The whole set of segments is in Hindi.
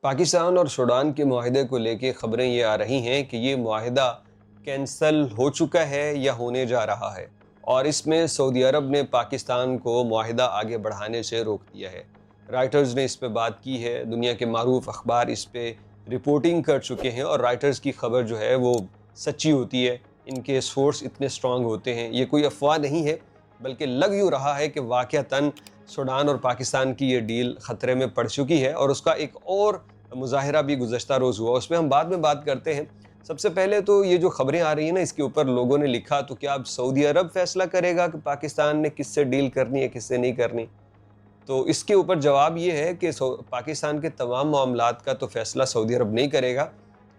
पाकिस्तान और सूडान के मुआहदे को लेके ख़बरें ये आ रही हैं कि ये मुआहदा कैंसल हो चुका है या होने जा रहा है, और इसमें सऊदी अरब ने पाकिस्तान को मुआहदा आगे बढ़ाने से रोक दिया है। राइटर्स ने इस पे बात की है, दुनिया के मारूफ अखबार इस पे रिपोर्टिंग कर चुके हैं, और राइटर्स की खबर जो है वो सच्ची होती है, इनके सोर्स इतने स्ट्रांग होते हैं। ये कोई अफवाह नहीं है, बल्कि लग यूँ रहा है कि वाक़अतन सूडान और पाकिस्तान की ये डील ख़तरे में पड़ चुकी है, और उसका एक और मुज़ाहिरा भी गुज़श्ता रोज़ हुआ, उसमें हम बाद में बात करते हैं। सबसे पहले तो ये जो ख़बरें आ रही हैं ना, इसके ऊपर लोगों ने लिखा, तो क्या अब सऊदी अरब फ़ैसला करेगा कि पाकिस्तान ने किससे डील करनी है, किससे नहीं करनी? तो इसके ऊपर जवाब ये है कि पाकिस्तान के तमाम मामलात का तो फ़ैसला सऊदी अरब नहीं करेगा,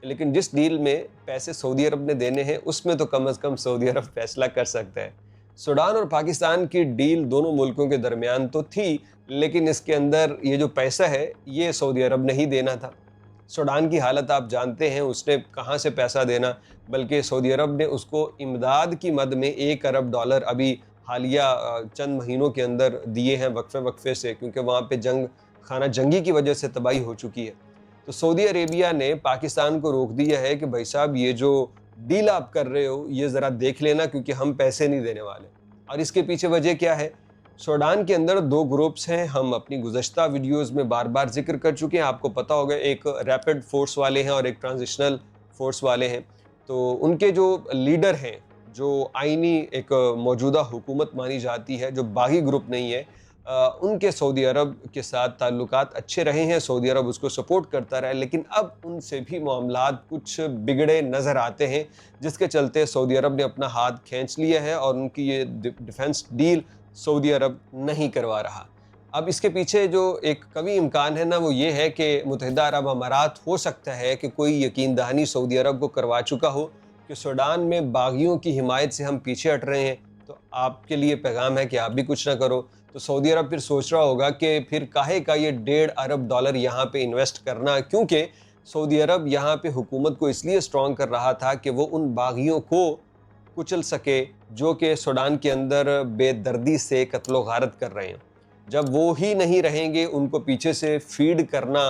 लेकिन जिस डील में पैसे सऊदी अरब ने देने हैं, उसमें तो कम अज़ कम सऊदी अरब फ़ैसला कर सकता है। सूडान और पाकिस्तान की डील दोनों मुल्कों के दरमियान तो थी, लेकिन इसके अंदर ये जो पैसा है, ये सऊदी अरब ने ही देना था। सूडान की हालत आप जानते हैं, उसने कहाँ से पैसा देना, बल्कि सऊदी अरब ने उसको इमदाद की मद में $1 अरब अभी हालिया चंद महीनों के अंदर दिए हैं, वक्फे वक्फे से, क्योंकि वहाँ पे खाना जंगी की वजह से तबाही हो चुकी है। तो सऊदी अरेबिया ने पाकिस्तान को रोक दिया है कि भाई साहब, ये जो डील आप कर रहे हो ये ज़रा देख लेना, क्योंकि हम पैसे नहीं देने वाले। और इसके पीछे वजह क्या है? सूडान के अंदर दो ग्रुप्स हैं, हम अपनी गुज़श्ता वीडियोज़ में बार बार जिक्र कर चुके हैं, आपको पता होगा, एक रैपिड फोर्स वाले हैं और एक ट्रांजिशनल फोर्स वाले हैं। तो उनके जो लीडर हैं, जो आइनी एक मौजूदा हुकूमत मानी जाती है, जो बागी ग्रुप नहीं है, उनके सऊदी अरब के साथ ताल्लुकात अच्छे रहे हैं, सऊदी अरब उसको सपोर्ट करता रहा है, लेकिन अब उनसे भी मामलात कुछ बिगड़े नज़र आते हैं, जिसके चलते सऊदी अरब ने अपना हाथ खींच लिया है और उनकी ये डिफेंस डील सऊदी अरब नहीं करवा रहा। अब इसके पीछे जो एक कभी इम्कान है ना, वो ये है कि मुत्तहिदा अरब अमारात हो सकता है कि कोई यकीन दहानी सऊदी अरब को करवा चुका हो कि सूडान में बागियों की हिमायत से हम पीछे हट रहे हैं, तो आपके लिए पैगाम है कि आप भी कुछ ना करो। तो सऊदी अरब फिर सोच रहा होगा कि फिर काहे का ये $1.5 अरब यहाँ पे इन्वेस्ट करना, क्योंकि सऊदी अरब यहाँ पे हुकूमत को इसलिए स्ट्रॉन्ग कर रहा था कि वो उन बागियों को कुचल सके जो कि सूडान के अंदर बेदर्दी से कत्लो गारत कर रहे हैं। जब वो ही नहीं रहेंगे, उनको पीछे से फीड करना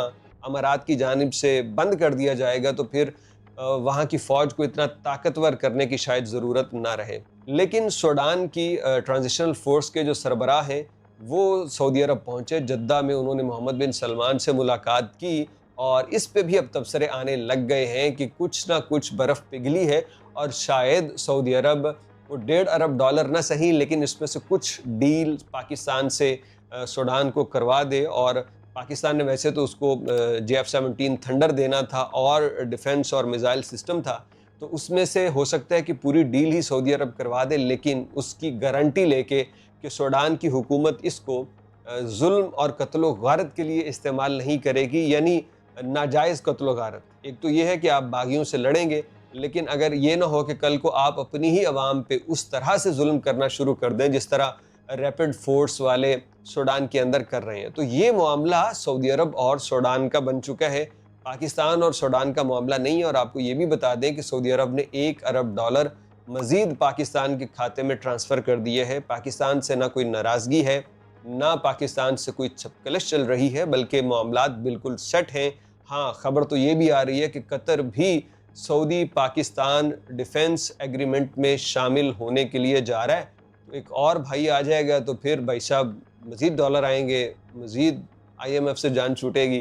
अमारात की जानिब से बंद कर दिया जाएगा, तो फिर वहाँ की फ़ौज को इतना ताकतवर करने की शायद ज़रूरत ना रहे। लेकिन सूडान की ट्रांजिशनल फ़ोर्स के जो सरबराह हैं, वो सऊदी अरब पहुँचे जद्दा में, उन्होंने मोहम्मद बिन सलमान से मुलाकात की, और इस पे भी अब तबसरे आने लग गए हैं कि कुछ ना कुछ बर्फ़ पिघली है, और शायद सऊदी अरब वो $1.5 अरब ना सही, लेकिन इसमें से कुछ डील पाकिस्तान से सूडान को करवा दे। और पाकिस्तान ने वैसे तो उसको JF-17 थंडर देना था और डिफेंस और मिसाइल सिस्टम था, तो उसमें से हो सकता है कि पूरी डील ही सऊदी अरब करवा दे, लेकिन उसकी गारंटी लेके कि सूडान की हुकूमत इसको जुल्म और कत्लो गारत के लिए इस्तेमाल नहीं करेगी, यानी नाजायज़ कत्लो गारत। एक तो ये है कि आप बागियों से लड़ेंगे, लेकिन अगर ये ना हो कि कल को आप अपनी ही आवाम पे उस तरह से जुल्म करना शुरू कर दें जिस तरह रैपिड फोर्स वाले सूडान के अंदर कर रहे हैं। तो ये मामला सऊदी अरब और सूडान का बन चुका है, पाकिस्तान और सूडान का मामला नहीं है। और आपको ये भी बता दें कि सऊदी अरब ने $1 अरब मज़ीद पाकिस्तान के खाते में ट्रांसफ़र कर दिए हैं। पाकिस्तान से ना कोई नाराज़गी है, ना पाकिस्तान से कोई छपकलिश चल रही है, बल्कि मामलात बिल्कुल सेट हैं। हाँ, ख़बर तो ये भी आ रही है कि कतर भी सऊदी पाकिस्तान डिफेंस एग्रीमेंट में शामिल होने के लिए जा रहा है। तो एक और भाई आ जाएगा, तो फिर भाई साहब मज़ीद डॉलर आएंगे, मज़ीद IMF से जान छूटेगी।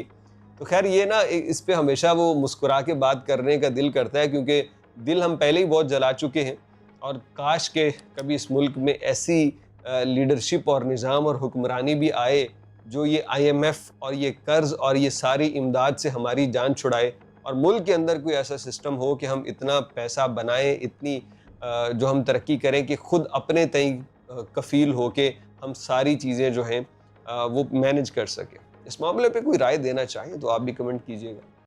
तो खैर, ये ना इस पे हमेशा वो मुस्कुरा के बात करने का दिल करता है, क्योंकि दिल हम पहले ही बहुत जला चुके हैं, और काश के कभी इस मुल्क में ऐसी लीडरशिप और निज़ाम और हुक्मरानी भी आए जो ये IMF और ये कर्ज़ और ये सारी इमदाद से हमारी जान छुड़ाए, और मुल्क के अंदर कोई ऐसा सिस्टम हो कि हम इतना पैसा बनाएं, इतनी जो हम तरक्की करें कि खुद अपने तय कफ़ील हो के हम सारी चीज़ें जो हैं वो मैनेज कर सकें। इस मामले पे कोई राय देना चाहें तो आप भी कमेंट कीजिएगा।